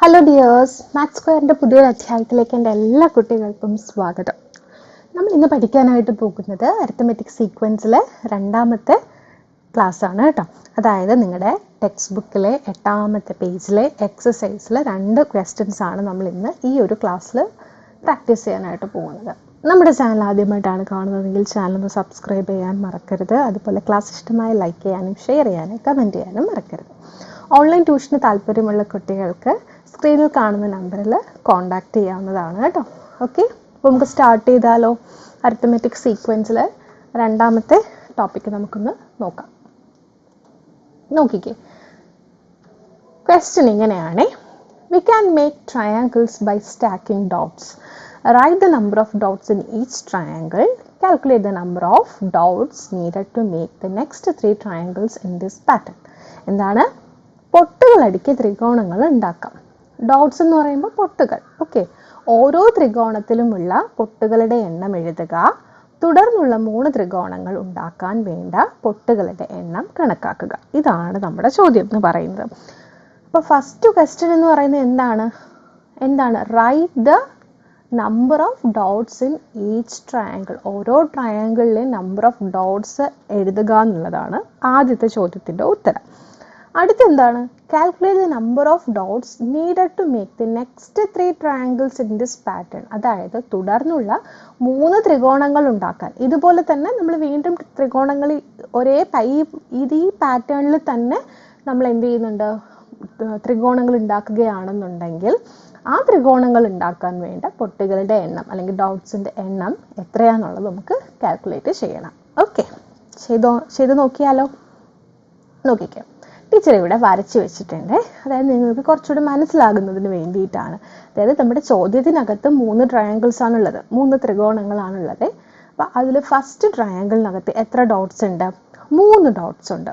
Hello dears, maths സ്ക്വയറിൻ്റെ പുതിയൊരു അധ്യായത്തിലേക്ക് എൻ്റെ എല്ലാ കുട്ടികൾക്കും സ്വാഗതം. നമ്മൾ ഇന്ന് പഠിക്കാനായിട്ട് പോകുന്നത് അരിത്തമെറ്റിക് സീക്വൻസിലെ രണ്ടാമത്തെ ക്ലാസ് ആണ് കേട്ടോ. അതായത് നിങ്ങളുടെ ടെക്സ്റ്റ് ബുക്കിലെ 8ാമത്തെ പേജിലെ എക്സസൈസിലെ 2 ക്വസ്റ്റ്യൻസ് ആണ് നമ്മൾ ഇന്ന് ഈ ഒരു ക്ലാസ്സിൽ പ്രാക്ടീസ് ചെയ്യാനായിട്ട് പോകുന്നത്. നമ്മുടെ ചാനൽ ആദ്യമായിട്ടാണ് കാണുന്നതെങ്കിൽ ചാനൽ ഒന്ന് സബ്സ്ക്രൈബ് ചെയ്യാൻ മറക്കരുത്. അതുപോലെ ക്ലാസ് ഇഷ്ടമായി ലൈക്ക് ചെയ്യാനും ഷെയർ ചെയ്യാനും കമൻറ്റ് ചെയ്യാനും മറക്കരുത്. ഓൺലൈൻ ട്യൂഷന് താല്പര്യമുള്ള കുട്ടികൾക്ക് സ്ക്രീനിൽ കാണുന്ന നമ്പറിൽ കോൺടാക്റ്റ് ചെയ്യാവുന്നതാണ് കേട്ടോ. ഓക്കെ, അപ്പോൾ നമുക്ക് സ്റ്റാർട്ട് ചെയ്താലോ. അരിത്തമെറ്റിക് സീക്വൻസിൽ രണ്ടാമത്തെ ടോപ്പിക്ക് നമുക്കൊന്ന് നോക്കാം. നോക്കിക്കേ, ക്വസ്റ്റ്യൻ ഇങ്ങനെയാണ്: we can make triangles by stacking dots. Right the number of dots in each triangle. Calculate the number of dots needed to make the next 3 triangles in this pattern. എന്താണ്? പൊട്ടുകൾ അടുക്കിയ ത്രികോണങ്ങൾ ഉണ്ടാക്കാം. Dots എന്ന് പറയുമ്പോൾ പൊട്ടുകൾ. Okay, ഓരോ ത്രികോണത്തിലുമുള്ള പൊട്ടുകളുടെ എണ്ണം എഴുതുക. തുടർന്നുള്ള 3 ത്രികോണങ്ങൾ ഉണ്ടാക്കാൻ വേണ്ട പൊട്ടുകളുടെ എണ്ണം കണക്കാക്കുക. ഇതാണ് നമ്മുടെ ചോദ്യം എന്ന് പറയുന്നത്. അപ്പോൾ ഫസ്റ്റ് ക്വസ്റ്റ്യൻ എന്ന് പറയുന്നത് എന്താണ്? Right the number of dots in each triangle. ഓരോ ട്രയാങ്കിളിലെ നമ്പർ ഓഫ് ഡോട്ട്സ് എഴുതുക എന്നുള്ളതാണ് ആദ്യത്തെ ചോദ്യത്തിൻ്റെ ഉത്തരം. അടുത്തെന്താണ്? Calculate the number of dots needed to make the next 3 triangles in this pattern. അതായത് തുടർന്നുള്ള 3 ത്രികോണങ്ങൾ ഉണ്ടാക്കാൻ. ഇതുപോലെ തന്നെ നമ്മൾ വീണ്ടും ത്രികോണങ്ങൾ ഈ പാറ്റേണിൽ തന്നെ നമ്മൾ എന്ത് ചെയ്യുന്നുണ്ട്? ത്രികോണങ്ങൾ ഉണ്ടാക്കുകയാണെന്നുണ്ടെങ്കിൽ ആ ത്രികോണങ്ങൾ ഉണ്ടാക്കാൻ വേണ്ട പൊട്ടുകളുടെ എണ്ണം അല്ലെങ്കിൽ ഡോട്ട്സിൻ്റെ എണ്ണം എത്രയാണെന്നുള്ളത് നമുക്ക് കാൽക്കുലേറ്റ് ചെയ്യണം. ഓക്കെ, ചെയ്ത് നോക്കിയാലോ. നോക്കിക്കാം, ടീച്ചർ ഇവിടെ വരച്ച് വെച്ചിട്ടുണ്ട്. അതായത് നിങ്ങൾക്ക് കുറച്ചുകൂടി മനസ്സിലാകുന്നതിന് വേണ്ടിയിട്ടാണ്. അതായത് നമ്മുടെ ചോദ്യത്തിനകത്ത് 3 ട്രയാങ്കിൾസ് ആണുള്ളത്, 3 ത്രികോണങ്ങളാണുള്ളത്. അപ്പോൾ അതിൽ ഫസ്റ്റ് ട്രയാങ്കിളിനകത്ത് എത്ര ഡോട്ട്സ് ഉണ്ട്? 3 ഡോട്ട്സ് ഉണ്ട്.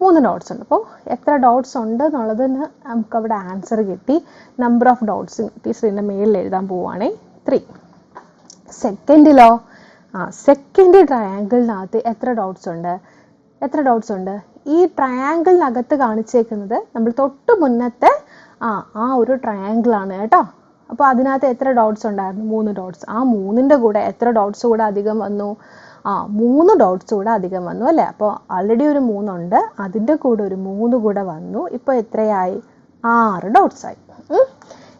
3 ഡോട്ട്സ് ഉണ്ട്. അപ്പോൾ എത്ര ഡോട്ട്സ് ഉണ്ട് എന്നുള്ളതിന് നമുക്കവിടെ ആൻസർ കിട്ടി. നമ്പർ ഓഫ് ഡോട്ട്സ് ടീച്ചറിൻ്റെ മേളിൽ എഴുതാൻ പോവുകയാണെ 3. സെക്കൻഡിലോ? സെക്കൻഡ് ട്രയാങ്കിളിനകത്ത് എത്ര ഡോട്ട്സ് ഉണ്ട്? ഈ ട്രയാങ്കിളിനകത്ത് കാണിച്ചേക്കുന്നത് നമ്മൾ തൊട്ട് മുന്നത്തെ ആ ഒരു ട്രയാങ്കിൾ ആണ് കേട്ടോ. അപ്പോൾ അതിനകത്ത് എത്ര ഡോട്ട്സ് ഉണ്ടായിരുന്നു? 3 ഡോട്ട്സ്. ആ 3ൻ്റെ കൂടെ എത്ര ഡോട്ട്സ് കൂടെ അധികം വന്നു? 3 ഡോട്ട്സ് കൂടെ അധികം വന്നു അല്ലേ. അപ്പോൾ ആൾറെഡി ഒരു 3 ഉണ്ട്, അതിൻ്റെ കൂടെ ഒരു 3 കൂടെ വന്നു. ഇപ്പോൾ എത്രയായി? 6 ഡോട്ട്സ് ആയി.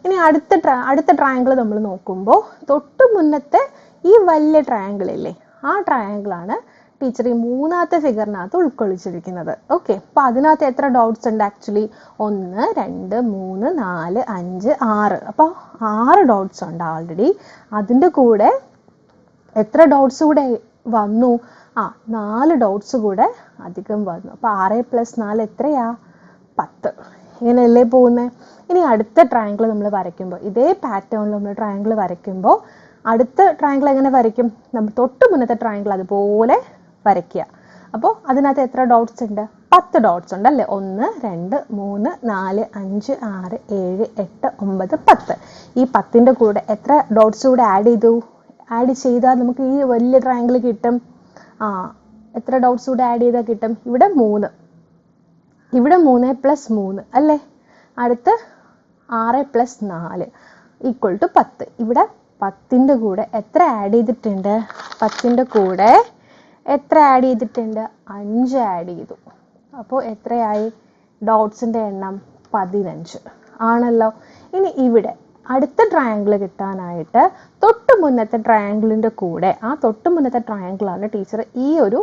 ഇനി അടുത്ത ട്രയാങ്കിൾ നമ്മൾ നോക്കുമ്പോൾ തൊട്ട് മുന്നത്തെ ഈ വലിയ ട്രയാങ്കിൾ ഇല്ലേ, ആ ട്രയാങ്കിളാണ് ടീച്ചർ ഈ 3ാമത്തെ ഫിഗറിനകത്ത് ഉൾക്കൊള്ളിച്ചിരിക്കുന്നത്. ഓക്കെ, അപ്പോൾ അതിനകത്ത് എത്ര ഡോട്ട്സ് ഉണ്ട്? ആക്ച്വലി 1 2 3 4 5 6. അപ്പോൾ 6 ഡോട്ട്സ് ഉണ്ട് ആൾറെഡി. അതിൻ്റെ കൂടെ എത്ര ഡോട്ട്സ് കൂടെ വന്നു? 4 ഡോട്ട്സ് കൂടെ അധികം വന്നു. അപ്പോൾ 6 + 4 എത്രയാ? 10. ഇങ്ങനെയല്ലേ പോകുന്നത്. ഇനി അടുത്ത ട്രയാങ്കിൾ നമ്മൾ വരയ്ക്കുമ്പോൾ, ഇതേ പാറ്റേണിൽ നമ്മൾ ട്രയാങ്കിൾ വരയ്ക്കുമ്പോൾ അടുത്ത ട്രയാങ്കിൾ എങ്ങനെ വരയ്ക്കും? നമ്മൾ തൊട്ട് മുന്നത്തെ ട്രയാങ്കിൾ അതുപോലെ വരയ്ക്കുക. അപ്പോൾ അതിനകത്ത് എത്ര ഡോട്ട്സ് ഉണ്ട്? 10 ഡോട്ട്സ് ഉണ്ട് അല്ലേ. 1 2 3 4 5 6 7 8 9 10. ഈ 10ൻ്റെ കൂടെ എത്ര ഡോട്ട്സ് കൂടെ ആഡ് ചെയ്താൽ നമുക്ക് ഈ വലിയ ട്രയാങ്കിൾ കിട്ടും? എത്ര ഡോട്ട്സ് കൂടെ ആഡ് ചെയ്താൽ കിട്ടും? ഇവിടെ 3 + 3 അല്ലേ. അടുത്ത് 6 + 4 = 10. ഇവിടെ 10ൻ്റെ കൂടെ എത്ര ആഡ് ചെയ്തിട്ടുണ്ട്? 10ൻ്റെ കൂടെ എത്ര ആഡ് ചെയ്തിട്ടുണ്ട്? 5 ആഡ് ചെയ്തു. അപ്പോൾ എത്രയായി? ഡോട്ട്സിൻ്റെ എണ്ണം 15 ആണല്ലോ. ഇനി ഇവിടെ അടുത്ത ട്രയാങ്കിൾ കിട്ടാനായിട്ട് തൊട്ട് മുന്നത്തെ ട്രയാങ്കിളിൻ്റെ കൂടെ, ആ തൊട്ട് മുന്നത്തെ ട്രയാങ്കിളാണ് ടീച്ചർ ഈ ഒരു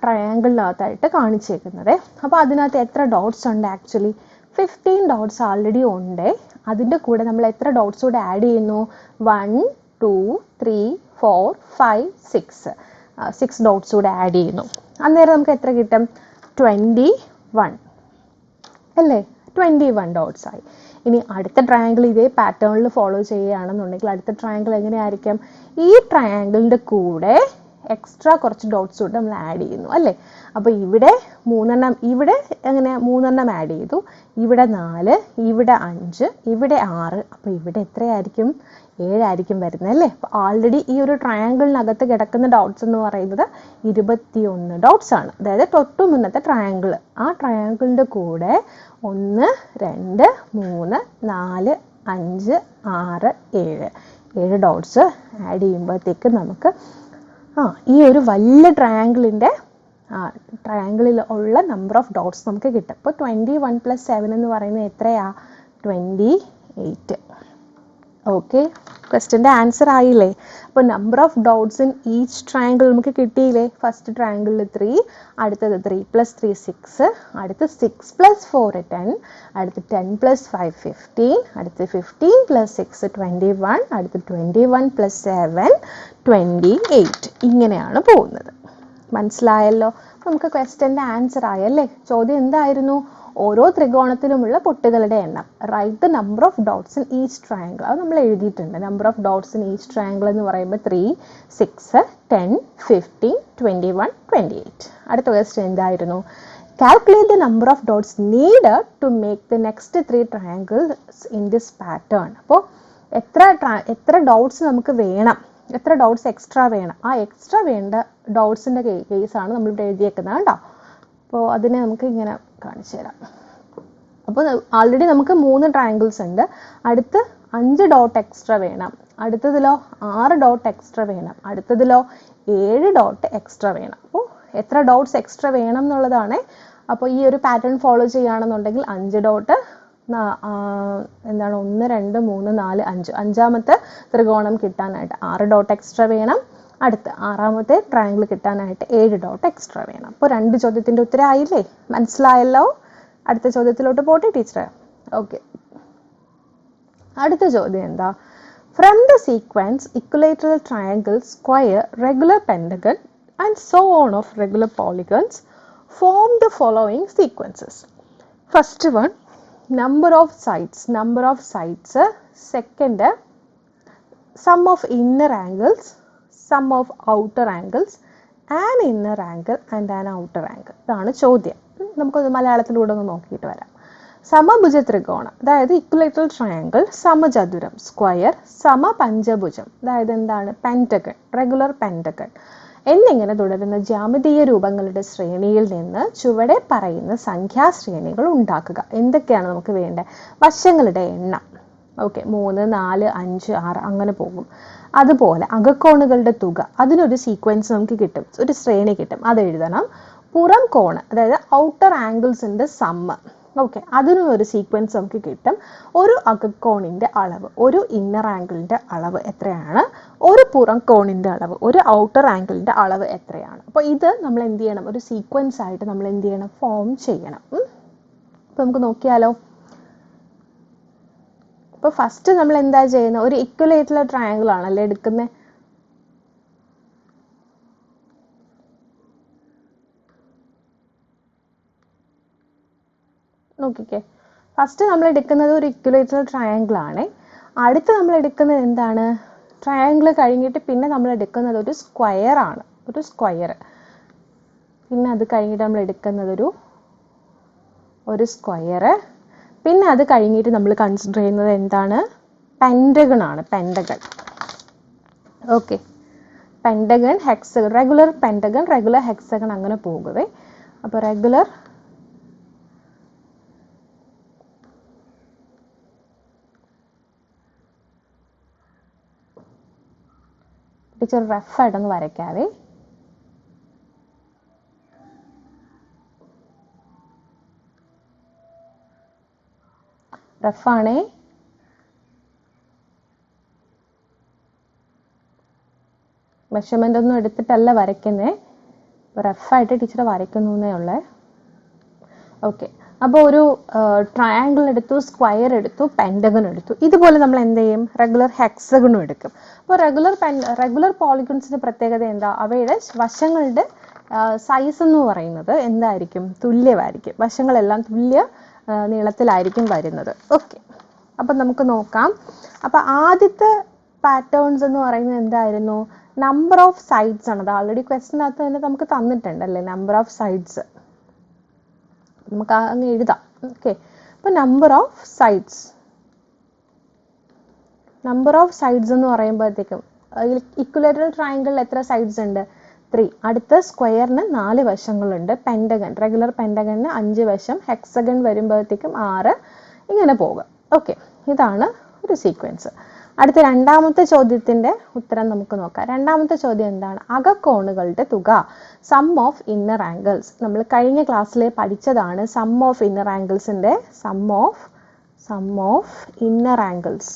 ട്രയാങ്കിളിനകത്തായിട്ട് കാണിച്ചേക്കുന്നത്. അപ്പോൾ അതിനകത്ത് എത്ര ഡോട്ട്സ് ഉണ്ട്? ആക്ച്വലി 15 ഡോട്ട്സ് ആൾറെഡി ഉണ്ട്. അതിൻ്റെ കൂടെ നമ്മൾ എത്ര ഡോട്ട്സ് കൂടെ ആഡ് ചെയ്യുന്നു? 1 2 3 4 5 6 ഡോട്ട്സ് കൂടെ ആഡ് ചെയ്യുന്നു. അന്നേരം നമുക്ക് എത്ര കിട്ടും? 21 അല്ലേ. 21 ഡോട്ട്സ് ആയി. ഇനി അടുത്ത ട്രയാങ്കിൾ ഇതേ പാറ്റേണിൽ ഫോളോ ചെയ്യുകയാണെന്നുണ്ടെങ്കിൽ അടുത്ത ട്രയാങ്കിൾ എങ്ങനെയായിരിക്കും? ഈ ട്രയാങ്കിളിൻ്റെ കൂടെ എക്സ്ട്രാ കുറച്ച് ഡോട്ട്സ് കൊണ്ട് നമ്മൾ ആഡ് ചെയ്യുന്നു അല്ലേ. അപ്പോൾ ഇവിടെ 3 എണ്ണം, ഇവിടെ എങ്ങനെ 3 എണ്ണം ആഡ് ചെയ്തു, ഇവിടെ 4, ഇവിടെ 5, ഇവിടെ 6. അപ്പോൾ ഇവിടെ എത്രയായിരിക്കും? 7 ആയിരിക്കും വരുന്നത് അല്ലേ. അപ്പോൾ ആൾറെഡി ഈ ഒരു ട്രയാങ്കിളിനകത്ത് കിടക്കുന്ന ഡോട്ട്സ് എന്ന് പറയുന്നത് 21 ഡോട്ട്സ് ആണ്. അതായത് തൊട്ടു മുന്നത്തെ ട്രയാങ്കിൾ, ആ ട്രയാങ്കിളിൻ്റെ കൂടെ 1 2 3 4 5 6 7 ഡോട്ട്സ് ആഡ് ചെയ്യുമ്പോഴത്തേക്ക് നമുക്ക് ഈ ഒരു വലിയ ട്രയാങ്കിളിൻ്റെ ട്രയാങ്കിളിൽ ഉള്ള നമ്പർ ഓഫ് ഡോട്ട്സ് നമുക്ക് കിട്ടും. അപ്പോൾ 21 + 7 എന്ന് പറയുന്നത് എത്രയാ? 28. ഓക്കെ, ക്വസ്റ്റ്യൻ്റെ ആൻസർ ആയില്ലേ? അപ്പോൾ number of dots in each triangle നമുക്ക് കിട്ടിയില്ലേ? ഫസ്റ്റ് ട്രയാങ്കിളിൽ 3, അടുത്തത് 3 + 3 6, അടുത്ത് 6 + 4 10, അടുത്ത് 10 + 5 15, അടുത്ത് 15 + 6 21, അടുത്ത് 21 + 7 28. ഇങ്ങനെയാണ് പോകുന്നത്. മനസ്സിലായല്ലോ? നമുക്ക് ക്വസ്റ്റ്യൻ്റെ ആൻസർ ആയല്ലേ. ചോദ്യം എന്തായിരുന്നു? ഓരോ ത്രികോണത്തിലുമുള്ള പൊട്ടുകളുടെ എണ്ണം. Right the number of dots in each triangle. അത് നമ്മൾ എഴുതിയിട്ടുണ്ട്. Number of dots in each triangle എന്ന് പറയുമ്പോൾ 3 6 10 15 21 28. അടുത്ത ക്വസ്റ്റ്യൻ എന്തായിരുന്നു? Calculate the number of dots needed to make the next 3 triangles in this pattern. അപ്പോൾ എത്ര ഡോട്ട്സ് നമുക്ക് വേണം, എത്ര ഡോട്ട്സ് എക്സ്ട്രാ വേണം, ആ എക്സ്ട്രാ വേണ്ട ഡോട്ട്സിൻ്റെ കേസാണ് നമ്മളിവിടെ എഴുതിയേക്കുന്നത് കേട്ടോ. അപ്പോൾ അതിനെ നമുക്ക് ഇങ്ങനെ കാണിച്ചു തരാം. അപ്പോൾ ആൾറെഡി നമുക്ക് 3 ട്രയാങ്കിൾസ് ഉണ്ട്. അടുത്ത് 5 ഡോട്ട് എക്സ്ട്രാ വേണം, അടുത്തതിലോ 6 ഡോട്ട് എക്സ്ട്രാ വേണം, അടുത്തതിലോ 7 ഡോട്ട് എക്സ്ട്രാ വേണം. അപ്പോൾ എത്ര ഡോട്ട്സ് എക്സ്ട്രാ വേണം എന്നുള്ളതാണ്. അപ്പോൾ ഈ ഒരു പാറ്റേൺ ഫോളോ ചെയ്യുകയാണെന്നുണ്ടെങ്കിൽ 5 ഡോട്ട് എന്താണ് 1 2 3 4 5, അഞ്ചാമത്തെ ത്രികോണം കിട്ടാനായിട്ട് 6 ഡോട്ട് എക്സ്ട്രാ വേണം, അടുത്ത 6ാമത്തെ ട്രയാങ്കിൾ കിട്ടാനായിട്ട് 7 ഡോട്ട് എക്സ്ട്രാ വേണം. അപ്പോൾ 2 ചോദ്യത്തിൻ്റെ ഉത്തരം ആയില്ലേ? മനസ്സിലായല്ലോ? അടുത്ത ചോദ്യത്തിലോട്ട് പോട്ടെ ടീച്ചറെ. ഓക്കെ, അടുത്ത ചോദ്യം എന്താ? From the sequence equilateral triangle, square, regular pentagon and so on of regular polygons form the following sequences. First one number of sides, second sum of inner angles, sum of outer angles, an inner angle and an outer angle. ഇതാണ് ചോദ്യം. നമുക്കൊന്ന് മലയാളത്തിലൂടെ ഒന്ന് നോക്കിയിട്ട് വരാം. സമഭുജ ത്രികോണം, അതായത് equilateral triangle, സമചതുരം square, സമപഞ്ചഭുജം, അതായത് എന്താണ് പെൻറ്റഗൺ, റെഗുലർ പെൻറ്റഗൺ എന്നിങ്ങനെ തുടരുന്ന ജ്യാമിതീയ രൂപങ്ങളുടെ ശ്രേണിയിൽ നിന്ന് ചുവടെ പറയുന്ന സംഖ്യാശ്രേണികൾ ഉണ്ടാക്കുക. എന്തൊക്കെയാണ് നമുക്ക് വേണ്ടത്? വശങ്ങളുടെ എണ്ണം. ഓക്കെ, 3 4 5 6 അങ്ങനെ പോകും. അതുപോലെ അകക്കോണുകളുടെ തുക, അതിനൊരു സീക്വൻസ് നമുക്ക് കിട്ടും, ഒരു ശ്രേണി കിട്ടും, അത് എഴുതണം. പുറം കോണ്, അതായത് ഔട്ടർ ആംഗിൾസിൻ്റെ സമ്മ്, ഓക്കെ, അതിനും ഒരു സീക്വൻസ് നമുക്ക് കിട്ടും. ഒരു അകക്കോണിൻ്റെ അളവ്, ഒരു ഇന്നർ ആംഗിളിൻ്റെ അളവ് എത്രയാണ്, ഒരു പുറം കോണിൻ്റെ അളവ്, ഒരു ഔട്ടർ ആംഗിളിൻ്റെ അളവ് എത്രയാണ്. അപ്പോൾ ഇത് നമ്മൾ എന്ത് ചെയ്യണം? ഒരു സീക്വൻസ് ആയിട്ട് നമ്മൾ എന്ത് ചെയ്യണം? ഫോം ചെയ്യണം. അപ്പോൾ നമുക്ക് നോക്കിയാലോ. അപ്പോൾ ഫസ്റ്റ് നമ്മൾ എന്താ ചെയ്യുന്നത്? ഒരു ഇക്വലേറ്ററൽ ട്രയാങ്കിൾ ആണല്ലേ എടുക്കുന്നത്. നോക്കിക്കേ, ഫസ്റ്റ് നമ്മൾ എടുക്കുന്നത് ഒരു ഇക്വലേറ്ററൽ ട്രയാങ്കിൾ ആണ്. അടുത്ത് നമ്മൾ എടുക്കുന്നത് എന്താണ്? ട്രയാങ്കിൾ കഴിഞ്ഞിട്ട് പിന്നെ നമ്മൾ എടുക്കുന്നത് ഒരു സ്ക്വയർ ആണ്, ഒരു സ്ക്വയർ. പിന്നെ അത് കഴിഞ്ഞിട്ട് നമ്മൾ എടുക്കുന്നത് ഒരു സ്ക്വയർ. പിന്നെ അത് കഴിഞ്ഞിട്ട് നമ്മൾ കൺസിഡർ ചെയ്യുന്നത് എന്താണ്? പെൻറ്റഗൺ ആണ്, pentagon. Okay, pentagon, hexagon, regular pentagon, regular hexagon അങ്ങനെ പോകുവേ. അപ്പോൾ റെഗുലർ ടീച്ചർ റഫായിട്ടൊന്ന് വരയ്ക്കാവേ. റഫാണേ. മെഷർമെൻ്റ് ഒന്നും എടുത്തിട്ടല്ല വരയ്ക്കുന്നേ, റഫായിട്ട് ടീച്ചർ വരയ്ക്കുന്നേ ഉള്ളേ. ഓക്കെ, അപ്പോൾ ഒരു ട്രയാങ്കിൾ എടുത്തു, സ്ക്വയർ എടുത്തു, പെൻറ്റഗൺ എടുത്തു. ഇതുപോലെ നമ്മൾ എന്ത് ചെയ്യും? റെഗുലർ ഹെക്സഗണും എടുക്കും. അപ്പോൾ റെഗുലർ പോളിഗൺസിൻ്റെ പ്രത്യേകത എന്താ? അവയുടെ വശങ്ങളുടെ സൈസ് എന്ന് പറയുന്നത് എന്തായിരിക്കും? തുല്യമായിരിക്കും. വശങ്ങളെല്ലാം തുല്യ നീളത്തിലായിരിക്കും വരുന്നത്. ഓക്കെ, അപ്പം നമുക്ക് നോക്കാം. അപ്പം ആദ്യത്തെ പാറ്റേൺസ് എന്ന് പറയുന്നത് എന്തായിരുന്നു? നമ്പർ ഓഫ് സൈഡ്സ് ആണ്. അത് ഓൾറെഡി ക്വസ്റ്റിനകത്ത് തന്നെ നമുക്ക് തന്നിട്ടുണ്ട് അല്ലേ, നമ്പർ ഓഫ് സൈഡ്സ്. നമുക്ക് അങ്ങ് എഴുതാം. ഓക്കെ, അപ്പോൾ നമ്പർ ഓഫ് സൈഡ്സ് എന്ന് പറയുമ്പോഴത്തേക്കും ഇക്വലേറ്ററൽ ട്രയാങ്കിളിൽ എത്ര സൈഡ്സ് ഉണ്ട്? 3. അടുത്ത സ്ക്വയറിന് 4 വശങ്ങളുണ്ട്. പെൻഡഗൺ, റെഗുലർ പെൻഡഗണിന് 5 വശം, ഹെക്സഗൺ വരുമ്പോഴത്തേക്കും 6, ഇങ്ങനെ പോകും. ഓക്കെ, ഇതാണ് ഒരു സീക്വൻസ്. അടുത്ത രണ്ടാമത്തെ ചോദ്യത്തിന്റെ ഉത്തരം നമുക്ക് നോക്കാം. രണ്ടാമത്തെ ചോദ്യം എന്താണ്? അകക്കോണുകളുടെ തുക, സം ഓഫ് ഇന്നർ ആംഗിൾസ്. നമ്മൾ കഴിഞ്ഞ ക്ലാസ്സിൽ പഠിച്ചതാണ് സം ഓഫ് ഇന്നർ ആംഗിൾസിന്റെ sum of inner angles.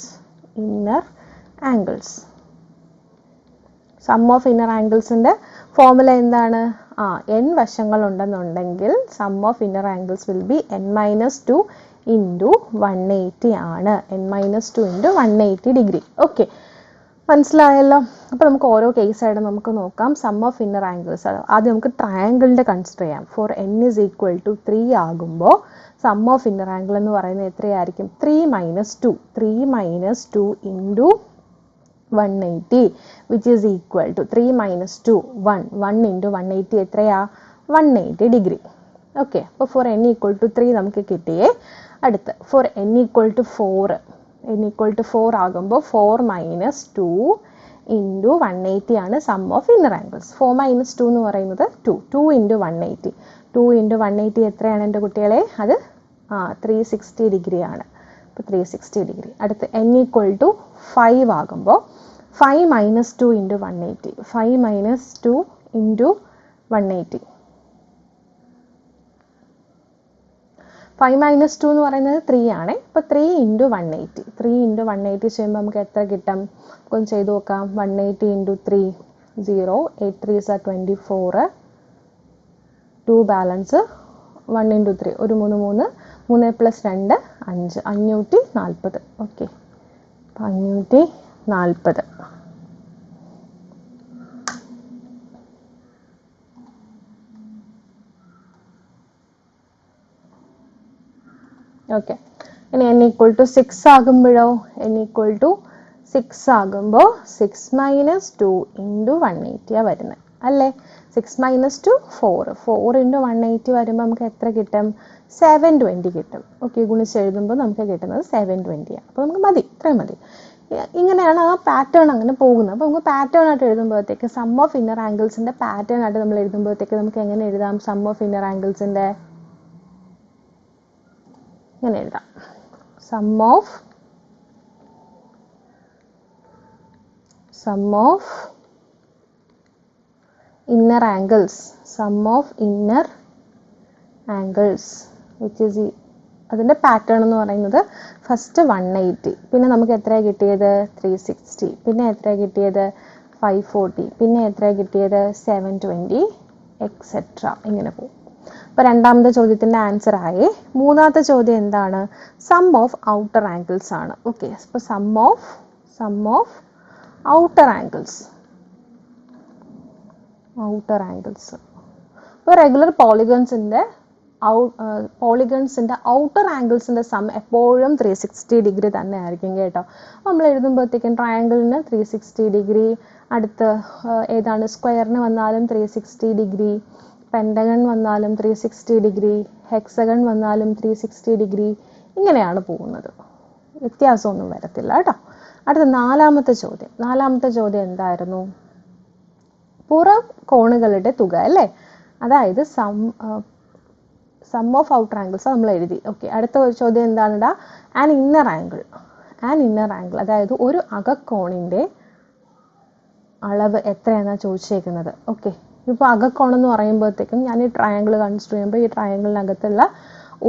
Sum of inner ആംഗിൾസിന്റെ ഫോർമുല എന്താണ്? n വശങ്ങൾ ഉണ്ടെന്നുണ്ടെങ്കിൽ sum of inner angles will be n-2 into 180 ആണ്. n-2 into 180 degree. ഓക്കെ, മനസ്സിലായല്ലോ. അപ്പോൾ നമുക്ക് ഓരോ കേസായിട്ട് നമുക്ക് നോക്കാം. സം ഓഫ് ഇന്നർ ആംഗിൾസ് ആദ്യം നമുക്ക് ട്രയാങ്കിളിന്റെ കൺസിഡർ ചെയ്യാം. ഫോർ n is equal to 3 ആകുമ്പോൾ സം ഓഫ് ഇന്നർ ആംഗിൾ എന്ന് പറയുന്നത് എത്രയായിരിക്കും? 3 - 2 into 180 which is equal to 3 - 2 1 into 180 എത്രയാ? 180 ഡിഗ്രി. ഓക്കെ, അപ്പോൾ ഫോർ n equal to 3 നമുക്ക് കിട്ടിയേ. അടുത്ത് ഫോർ n equal to 4 ആകുമ്പോൾ 4 - 2 into 180 ആണ് സം ഓഫ് ഇന്നർ ആംഗിൾസ്. 4 - 2 എന്ന് പറയുന്നത് 2 into 180. 2 into 180 എത്രയാണ് എൻ്റെ കുട്ടികളെ? അത് 360 ഡിഗ്രി ആണ്. അപ്പോൾ 360 ഡിഗ്രി. അടുത്ത് n equal to 5 ആകുമ്പോൾ 5 - 2 into 180. 5 - 2 into 180. 5 - 2 എന്ന് പറയുന്നത് 3 ആണ്. അപ്പോൾ 3 into 180. 3 into 180 ചെയ്യുമ്പോൾ നമുക്ക് എത്ര കിട്ടും? ഒന്ന് ചെയ്ത് നോക്കാം. 180 into 3 0. 8 3s are 24. 2 balance 1 into 3 ഒരു 3 3 plus 2 5 540. ഓക്കെ, 540. ഓക്കെ, ഇനി n equal to 6 ആകുമ്പോഴോ? n equal to 6 ആകുമ്പോൾ 6 - 2 into 180 വരുന്നത് അല്ലേ? 6 - 2 4 into 180 വരുമ്പോൾ നമുക്ക് എത്ര കിട്ടും? 720 കിട്ടും. ഓക്കെ, ഗുണിച്ചെഴുതുമ്പോൾ നമുക്ക് കിട്ടുന്നത് 720 ആണ്. അപ്പോൾ നമുക്ക് മതി, ഇത്രയും മതി. ഇങ്ങനെയാണ് ആ പാറ്റേൺ അങ്ങനെ പോകുന്നത്. അപ്പോൾ നമുക്ക് പാറ്റേൺ ആയിട്ട് എഴുതുമ്പോഴത്തേക്ക് സം ഓഫ് ഇന്നർ ആംഗിൾസിന്റെ പാറ്റേൺ ആയിട്ട് നമ്മൾ എഴുതുമ്പോഴത്തേക്ക് നമുക്ക് എങ്ങനെ എഴുതാം? സം ഓഫ് ഇന്നർ ആംഗിൾസിന്റെ ഇങ്ങനെ എഴുതാം. Sum of inner angles which is അതിന്റെ പാറ്റേൺ എന്ന് പറയുന്നത് ഫസ്റ്റ് 180, പിന്നെ നമുക്ക് എത്രയാണ് കിട്ടിയത്? 360, പിന്നെ എത്രയാണ് കിട്ടിയത്? 540, പിന്നെ എത്രയാണ് കിട്ടിയത്? 720 എക്സെട്ര, ഇങ്ങനെ പോകും. അപ്പോൾ രണ്ടാമത്തെ ചോദ്യത്തിന്റെ ആൻസർ ആയി. മൂന്നാമത്തെ ചോദ്യം എന്താണ്? സം ഓഫ് ഔട്ടർ ആംഗിൾസ് ആണ്. ഓക്കെ, അപ്പോൾ സം ഓഫ് ഔട്ടർ ആംഗിൾസ്. ഇപ്പോൾ റെഗുലർ പോളിഗൺസിന്റെ ഔട്ടർ ആംഗിൾസിന്റെ സം എപ്പോഴും 360 ഡിഗ്രി തന്നെ ആയിരിക്കും കേട്ടോ. നമ്മൾ എഴുതുമ്പോഴത്തേക്കും ട്രയാങ്കിളിന് 360 ഡിഗ്രി, അടുത്ത് ഏതാണ് സ്ക്വയറിന് വന്നാലും 360 ഡിഗ്രി, പെൻഡഗൺ വന്നാലും 360 ഡിഗ്രി, ഹെക്സഗൺ വന്നാലും 360 ഡിഗ്രി, ഇങ്ങനെയാണ് പോകുന്നത്. വ്യത്യാസമൊന്നും വരത്തില്ല കേട്ടോ. അടുത്ത നാലാമത്തെ ചോദ്യം എന്തായിരുന്നു? പുറം കോണുകളുടെ തുക അല്ലേ? അതായത് സം ഓഫ് ഔട്ടർ ആംഗിൾസ് നമ്മൾ എഴുതി. ഓക്കെ, അടുത്ത ചോദ്യം എന്താണെടാ? ആൻ ഇന്നർ ആംഗിൾ, അതായത് ഒരു അകക്കോണിന്റെ അളവ് എത്രയാണെന്നാണ് ചോദിച്ചേക്കുന്നത്. ഓക്കെ, ഇപ്പോൾ അകക്കോണം എന്ന് പറയുമ്പോഴത്തേക്കും ഞാൻ ഈ ട്രയാങ്കിൾ കൺസിഡർ ചെയ്യുമ്പോൾ ഈ ട്രയാങ്കിളിനകത്തുള്ള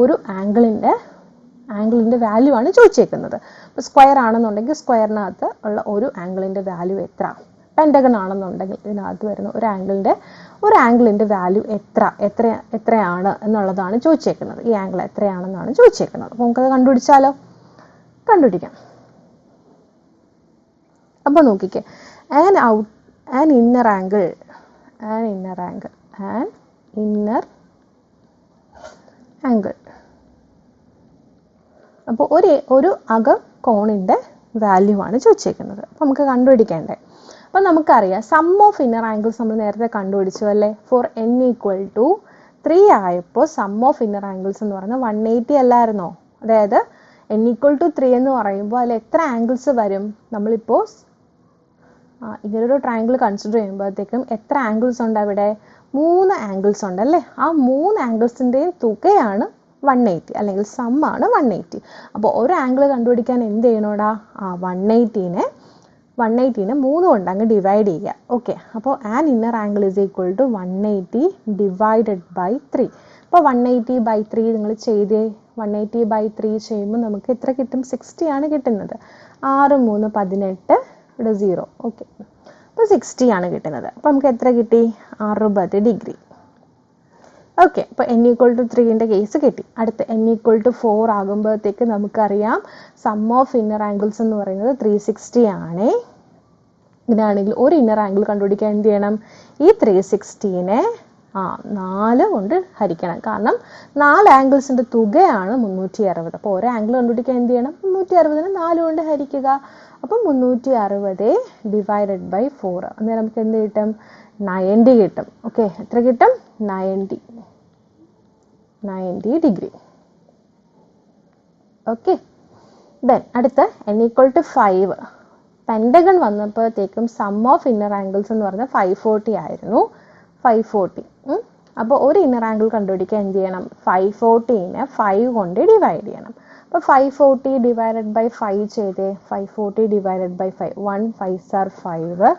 ഒരു ആംഗിളിന്റെ വാല്യൂ ആണ് ചോദിച്ചേക്കുന്നത്. ഇപ്പോൾ സ്ക്വയർ ആണെന്നുണ്ടെങ്കിൽ സ്ക്വയറിനകത്ത് ഉള്ള ഒരു ആംഗിളിന്റെ വാല്യൂ എത്ര, പെൻഡഗൺ ആണെന്നുണ്ടെങ്കിൽ ഇതിനകത്ത് വരുന്ന ഒരു ആംഗിളിന്റെ വാല്യൂ എത്രയാണ് എന്നുള്ളതാണ് ചോദിച്ചേക്കുന്നത്. ഈ ആംഗിൾ എത്രയാണെന്നാണ് ചോദിച്ചേക്കുന്നത്. അപ്പോൾ നമുക്കത് കണ്ടുപിടിക്കാം. അപ്പോൾ നോക്കിക്കേ, ആൻ ഇന്നർ ആംഗിൾ അപ്പോൾ ഒരു അക കോണിന്റെ വാല്യൂ ആണ് ചോദിച്ചേക്കുന്നത്. അപ്പോൾ നമുക്ക് കണ്ടുപിടിക്കേണ്ടേ. അപ്പോൾ അപ്പോൾ നമുക്കറിയാം സം ഓഫ് ഇന്നർ ആംഗിൾസ് നമ്മൾ നേരത്തെ കണ്ടുപിടിച്ചു അല്ലേ. ഫോർ n ഈക്വൽ ടു 3 ആയപ്പോൾ സം ഓഫ് ഇന്നർ ആംഗിൾസ് എന്ന് പറയുന്നത് 180 അല്ലായിരുന്നോ. അതായത് n ഈക്വൽ ടു 3 എന്ന് പറയുമ്പോൾ അതിൽ എത്ര ആംഗിൾസ് വരും? നമ്മളിപ്പോൾ ഇങ്ങനൊരു ട്രയാങ്കിൾ കൺസിഡർ ചെയ്യുമ്പോഴത്തേക്കും എത്ര ആംഗിൾസ് ഉണ്ട് അവിടെ? 3 ആംഗിൾസ് ഉണ്ട് അല്ലേ. ആ 3 ആംഗിൾസിൻ്റെയും തുകയാണ് 180 അല്ലെങ്കിൽ സം ആണ് 180. അപ്പോൾ ഒരു ആംഗിൾ കണ്ടുപിടിക്കാൻ എന്ത് ചെയ്യണോടാ? 180നെ 3 കൊണ്ട് അങ്ങ് ഡിവൈഡ് ചെയ്യുക. ഓക്കെ, അപ്പോൾ an inner angle is equal to 180 divided by 3. അപ്പോൾ 180/3 നിങ്ങൾ ചെയ്തേ. 180/3 ചെയ്യുമ്പോൾ നമുക്ക് എത്ര കിട്ടും? 60 ആണ് കിട്ടുന്നത്. 6 3 18, ഇവിടെ 0. ഓക്കെ, അപ്പോൾ 60 ആണ് കിട്ടുന്നത്. അപ്പോൾ നമുക്ക് എത്ര കിട്ടി? 60 ഡിഗ്രി. ഓക്കെ, അപ്പോൾ n ഈക്വൽ ടു 3ൻ്റെ കേസ് കിട്ടി. അടുത്ത് n ഈക്വൽ ടു 4 ആകുമ്പോഴത്തേക്ക് നമുക്കറിയാം സം ഓഫ് ഇന്നർ ആംഗിൾസ് എന്ന് പറയുന്നത് 360 ആണ്. ഇങ്ങനെയാണെങ്കിൽ ഒരു ഇന്നർ ആംഗിൾ കണ്ടുപിടിക്കാൻ എന്ത് ചെയ്യണം? ഈ 360നെ 4 കൊണ്ട് ഹരിക്കണം. കാരണം 4 ആംഗിൾസിൻ്റെ തുകയാണ് 360. അപ്പോൾ ഒരു ആംഗിൾ കണ്ടുപിടിക്കാൻ എന്ത് ചെയ്യണം? 360നെ 4 കൊണ്ട് ഹരിക്കുക. അപ്പം 360 ഡിവൈഡഡ് ബൈ 4. അന്നേരം നമുക്ക് എന്ത് കിട്ടും? 90 കിട്ടും. ഓക്കെ, എത്ര കിട്ടും? 90 ഡിഗ്രി. ഓക്കെ, ദെൻ അടുത്ത n ഈക്വൽ ടു 5. പെൻഡഗൺ വന്നപ്പോഴത്തേക്കും സം ഓഫ് ഇന്നർ ആംഗിൾസ് എന്ന് പറഞ്ഞാൽ 540 ആയിരുന്നു. 540. അപ്പോൾ ഒരു ഇന്നർ ആംഗിൾ കണ്ടുപിടിക്കാൻ എന്ത് ചെയ്യണം? 540നെ 5 കൊണ്ട് ഡിവൈഡ് ചെയ്യണം. അപ്പോൾ 540 ഡിവൈഡഡ് ബൈ 5 ചെയ്തേ. 540 ഡിവൈഡഡ് ബൈ 5, 1 5s are 5.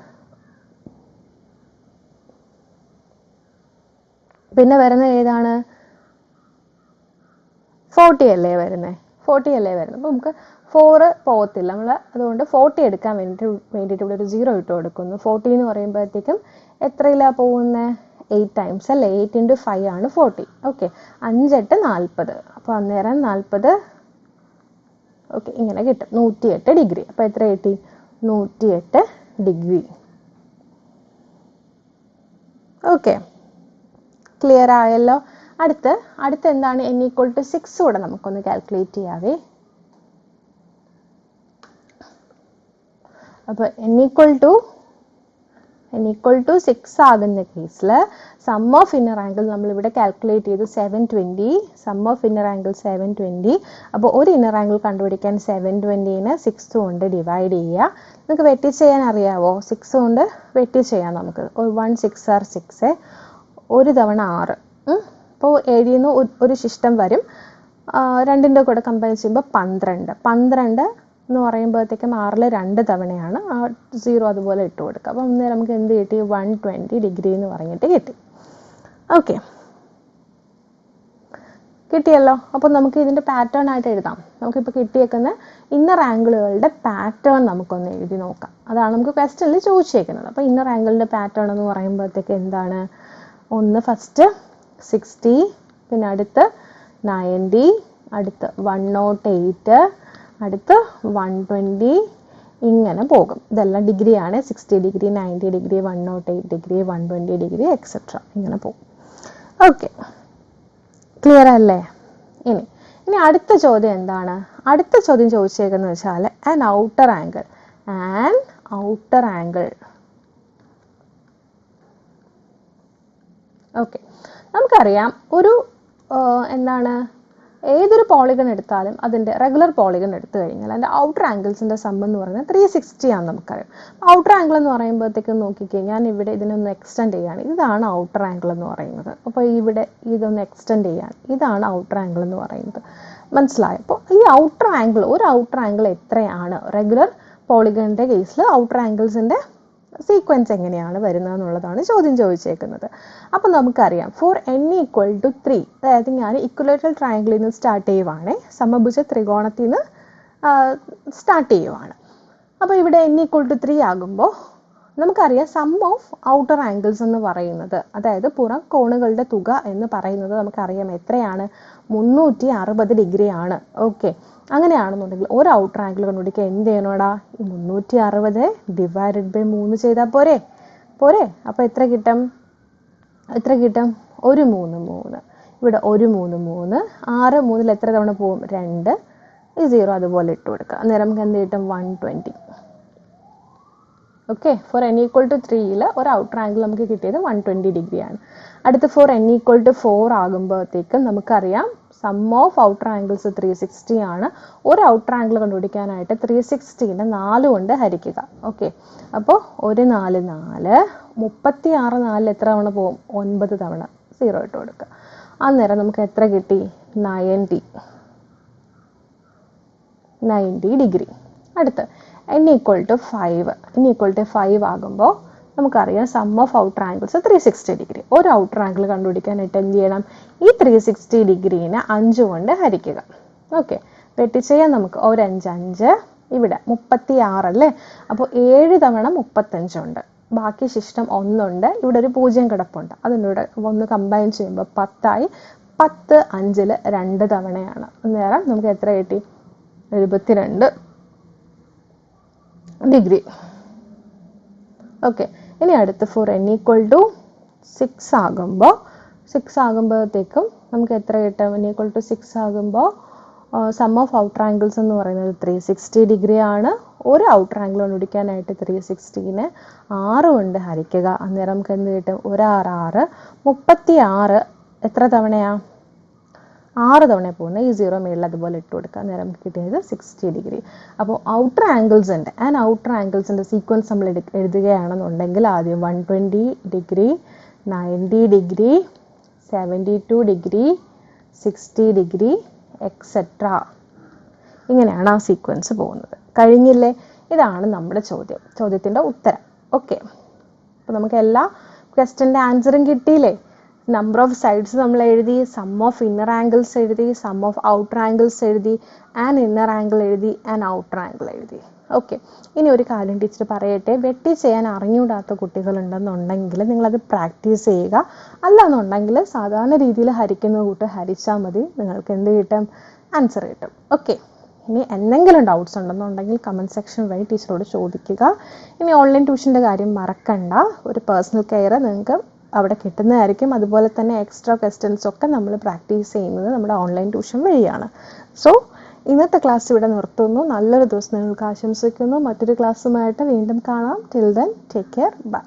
പിന്നെ വരുന്നത് ഏതാണ്? 40 അല്ലേ വരുന്നത്. 40 അല്ലേ വരുന്നത്. അപ്പോൾ നമുക്ക് 4 പോകത്തില്ല. നമ്മൾ അതുകൊണ്ട് 40 എടുക്കാൻ വേണ്ടിയിട്ട് ഇവിടെ ഒരു 0 ഇട്ട് കൊടുക്കുന്നു. 40 എന്ന് പറയുമ്പോഴത്തേക്കും എത്രയിലാണ് പോകുന്നത്? 8 ടൈംസ് അല്ലേ. 8 × 5 ആണ് 40. ഓക്കെ, 5 8 40. അപ്പോൾ അന്നേരം 40. ഓക്കെ, ഇങ്ങനെ കിട്ടും 108 ഡിഗ്രി. അപ്പോൾ എത്ര കിട്ടി? 108 ഡിഗ്രി. ഓക്കെ, ക്ലിയർ ആയല്ലോ. അടുത്ത എന്താണ്? n ഈക്വൽ ടു 6 കൂടെ നമുക്കൊന്ന് കാൽക്കുലേറ്റ് ചെയ്യാവേ. അപ്പോൾ n ഈക്വൽ ടു 6 ആകുന്ന കേസിൽ സം ഓഫ് ഇന്നർ ആംഗിൾ നമ്മളിവിടെ കാൽക്കുലേറ്റ് ചെയ്തു 720. Sum of inner angle 720. അപ്പോൾ ഒരു ഇന്നർ ആംഗിൾ കണ്ടുപിടിക്കാൻ 720നെ 6 കൊണ്ട് ഡിവൈഡ് ചെയ്യുക. നിങ്ങൾക്ക് വെട്ടി ചെയ്യാൻ അറിയാവോ? 6 കൊണ്ട് വെട്ടി ചെയ്യാം നമുക്ക്. 1 6 are 6. ഒരു തവണ 6. അപ്പോൾ 7ൽ നിന്ന് ഒരു ശിഷ്ടം വരും. 2ൻ്റെ കൂടെ കമ്പയർ ചെയ്യുമ്പോൾ 12. 12 എന്ന് പറയുമ്പോഴത്തേക്കും 6ൽ 2 തവണയാണ്. 0 അതുപോലെ ഇട്ട് കൊടുക്കുക. അപ്പോൾ അന്നേരം നമുക്ക് എന്ത് കിട്ടി? 120 ഡിഗ്രി എന്ന് പറഞ്ഞിട്ട് കിട്ടി. ഓക്കെ, കിട്ടിയല്ലോ. അപ്പോൾ നമുക്ക് ഇതിൻ്റെ പാറ്റേൺ ആയിട്ട് എഴുതാം. നമുക്കിപ്പോൾ കിട്ടിയേക്കുന്ന ഇന്നർ ആംഗിളുകളുടെ പാറ്റേൺ നമുക്കൊന്ന് എഴുതി നോക്കാം. അതാണ് നമുക്ക് ക്വസ്റ്റ്യനിൽ ചോദിച്ചേക്കുന്നത്. അപ്പോൾ ഇന്നർ ആംഗിളിൻ്റെ പാറ്റേൺ എന്ന് പറയുമ്പോഴത്തേക്ക് എന്താണ്? ഒന്ന് ഫസ്റ്റ് 60, പിന്നെ അടുത്ത് 90, അടുത്ത് 108, അടുത്ത് 120, ഇങ്ങനെ പോകും. ഇതെല്ലാം ഡിഗ്രിയാണ്. 60 degree, 90 degree, 108 degree, 120 degree etcetera ഇങ്ങനെ പോകും. ഓക്കെ, ക്ലിയർ അല്ലേ? ഇനി അടുത്ത ചോദ്യം എന്താണ്? അടുത്ത ചോദ്യം ചോദിച്ചേക്കുന്നത് വെച്ചാൽ ആൻ ഔട്ടർ ആംഗിൾ. ഓക്കെ, നമുക്കറിയാം ഒരു എന്താണ് ഏതൊരു പോളിഗൺ എടുത്താലും അതിൻ്റെ റെഗുലർ പോളിഗൺ എടുത്തു കഴിഞ്ഞാൽ അതിൻ്റെ ഔട്ടർ ആംഗിൾസിൻ്റെ സം എന്ന് പറയുന്നത് 360 ആണെന്ന് നമുക്കറിയാം. ഔട്ടർ ആംഗിൾ എന്ന് പറയുമ്പോഴത്തേക്കും നോക്കിക്കേ, ഞാൻ ഇവിടെ ഇതിനൊന്ന് എക്സ്റ്റെൻഡ് ചെയ്യുകയാണ്. ഇതാണ് ഔട്ടർ ആംഗിൾ എന്ന് പറയുന്നത്. അപ്പോൾ ഇവിടെ ഇതൊന്ന് എക്സ്റ്റെൻഡ് ചെയ്യുകയാണ്. ഇതാണ് ഔട്ടർ ആംഗിൾ എന്ന് പറയുന്നത്. മനസ്സിലായോ? അപ്പോൾ ഈ ഒരു ഔട്ടർ ആംഗിൾ എത്രയാണ്? റെഗുലർ പോളിഗണിൻ്റെ കേസിൽ ഔട്ടർ ആംഗിൾസിൻ്റെ സീക്വൻസ് എങ്ങനെയാണ് വരുന്നത് എന്നുള്ളതാണ് ചോദ്യം ചോദിച്ചേക്കുന്നത്. അപ്പോൾ നമുക്കറിയാം ഫോർ n ഈക്വൽ ടു 3, അതായത് ഞാൻ ഇക്വലേറ്ററൽ ട്രയാങ്കിളിൽ നിന്ന് സ്റ്റാർട്ട് ചെയ്യുവാണ്, സമഭുജ ത്രികോണത്തിൽ നിന്ന് സ്റ്റാർട്ട് ചെയ്യുവാണ്. അപ്പോൾ ഇവിടെ n ഈക്വൽ ടു 3 ആകുമ്പോൾ നമുക്കറിയാം സം ഓഫ് ഔട്ടർ ആംഗിൾസ് എന്ന് പറയുന്നത്, അതായത് പുറം കോണുകളുടെ തുക എന്ന് പറയുന്നത് നമുക്കറിയാം എത്രയാണ്? 360 ഡിഗ്രി ആണ്. ഓക്കെ, അങ്ങനെയാണെന്നുണ്ടെങ്കിൽ ഒരു ഔട്ടർ ആംഗിൾ കണ്ടുപിടിക്കുക എന്ത് ചെയ്യണോടാ? ഈ 360 ഡിവൈഡഡ് ബൈ 3 ചെയ്താൽ പോരെ? അപ്പോൾ എത്ര കിട്ടും? ഒരു 3 ഇവിടെ ഒരു 3 6 3ൽ എത്ര തവണ പോകും? 2. ഈ 0 അതുപോലെ ഇട്ട് കൊടുക്കുക. അന്നേരം നമുക്ക് എന്ത് കിട്ടും? 120. Okay, for n equal to 3യിൽ ഒരു ഔട്ടർ ആംഗിൾ നമുക്ക് കിട്ടിയത് 120 ഡിഗ്രി ആണ്. അടുത്ത ഫോർ n ഈക്വൽ ടു 4 ആകുമ്പോഴത്തേക്കും നമുക്കറിയാം സം ഓഫ് ഔട്ടർ ആംഗിൾസ് 360 ആണ്. ഒരു ഔട്ടർ ആംഗിൾ കണ്ടുപിടിക്കാനായിട്ട് 360നെ 4 കൊണ്ട് ഹരിക്കുക. ഓക്കെ, അപ്പോൾ 1 4 4, 36 4 എത്ര തവണ പോകും? 9 തവണ. 0 ഇട്ട് കൊടുക്കുക. അന്നേരം നമുക്ക് എത്ര കിട്ടി? 90 ഡിഗ്രി. അടുത്ത് n ഈക്വൽ ടു 5 ആകുമ്പോൾ നമുക്കറിയാം sum of outer angles 360 degree. ഒരു ഔട്ടർ ആംഗിൾ കണ്ടുപിടിക്കാനായിട്ട് എന്ത് ചെയ്യണം? ഈ 360 ഡിഗ്രീനെ 5 കൊണ്ട് ഹരിക്കുക. ഓക്കെ, വെട്ടി ചെയ്യാൻ നമുക്ക്. ഒരു 5 5, ഇവിടെ 36 അല്ലേ? അപ്പോൾ 7 തവണ 35 ഉണ്ട്. ബാക്കി ശിഷ്ടം 1 ഉണ്ട്. ഇവിടെ ഒരു 0 കിടപ്പുണ്ട്. അതിനോട് ഒന്ന് കമ്പൈൻ ചെയ്യുമ്പോൾ 10 ആയി. 10 5ൽ 2 തവണയാണ്. അന്നേരം നമുക്ക് എത്ര കിട്ടി? 72 ഡിഗ്രി. ഓക്കെ, ഇനി അടുത്ത് ഫോർ n ഈക്വൽ ടു 6 ആകുമ്പോഴത്തേക്കും നമുക്ക് എത്ര കിട്ടും? n ഈക്വൽ ടു 6 ആകുമ്പോൾ സം ഓഫ് ഔട്ടർ ആംഗിൾസ് എന്ന് പറയുന്നത് 360 ഡിഗ്രി ആണ്. ഒരു ഔട്ടർ ആംഗിൾ കണ്ടുപിടിക്കാനായിട്ട് 360നെ 6 കൊണ്ട് ഹരിക്കുക. അന്നേരം നമുക്ക് എന്ത് കിട്ടും? 1 6 6, 36 എത്ര തവണയാ? 6 തവണ പോകുന്നത്. ഈ 0 മേളിൽ അതുപോലെ ഇട്ട് കൊടുക്കുക. അന്നേരം നമുക്ക് കിട്ടിയത് 60 ഡിഗ്രി. അപ്പോൾ ഔട്ടർ ആംഗിൾസിൻ്റെ സീക്വൻസ് നമ്മൾ എഴുതുകയാണെന്നുണ്ടെങ്കിൽ ആദ്യം 120 degree, 90 degree, 72 degree, 60 degree etcetera. ഇങ്ങനെയാണ് ആ സീക്വൻസ് പോകുന്നത്. കഴിഞ്ഞില്ലേ? ഇതാണ് നമ്മുടെ ചോദ്യത്തിൻ്റെ ഉത്തരം. ഓക്കെ, അപ്പോൾ നമുക്ക് എല്ലാ ക്വസ്റ്റ്യൻ്റെ ആൻസറും കിട്ടിയില്ലേ? നമ്പർ ഓഫ് സൈഡ്സ് നമ്മൾ എഴുതി, സം ഓഫ് ഇന്നർ ആംഗിൾസ് എഴുതി, സം ഓഫ് ഔട്ടർ ആംഗിൾസ് എഴുതി, ആൻഡ് ഇന്നർ ആംഗിൾ എഴുതി, ആൻഡ് ഔട്ടർ ആംഗിൾ എഴുതി. ഓക്കെ, ഇനി ഒരു കാര്യം ടീച്ചർ പറയട്ടെ. വെട്ടി ചെയ്യാൻ അറിഞ്ഞൂടാത്ത കുട്ടികളുണ്ടെന്നുണ്ടെങ്കിൽ നിങ്ങളത് പ്രാക്ടീസ് ചെയ്യുക. അല്ലാന്നുണ്ടെങ്കിൽ സാധാരണ രീതിയിൽ ഹരിക്കുന്ന കൂട്ട് ഹരിച്ചാൽ മതി. നിങ്ങൾക്ക് എന്ത് കിട്ടും? ആൻസർ കിട്ടും. ഓക്കെ, ഇനി എന്തെങ്കിലും ഡൗട്ട്സ് ഉണ്ടെന്നുണ്ടെങ്കിൽ കമൻറ്റ് സെക്ഷൻ വഴി ടീച്ചറോട് ചോദിക്കുക. ഇനി ഓൺലൈൻ ട്യൂഷൻ്റെ കാര്യം മറക്കണ്ട. ഒരു പേഴ്സണൽ കെയർ നിങ്ങൾക്ക് അവിടെ കിട്ടുന്നതായിരിക്കും. അതുപോലെ തന്നെ എക്സ്ട്രാ ക്വസ്റ്റ്യൻസ് ഒക്കെ നമ്മൾ പ്രാക്ടീസ് ചെയ്യുന്നത് നമ്മുടെ ഓൺലൈൻ ട്യൂഷൻ വഴിയാണ്. സോ ഇന്നത്തെ ക്ലാസ് ഇവിടെ നിർത്തുന്നു. നല്ലൊരു ദിവസം നിങ്ങൾക്ക് ആശംസിക്കുന്നു. മറ്റൊരു ക്ലാസ്സുമായിട്ട് വീണ്ടും കാണാം. Till then take care. By.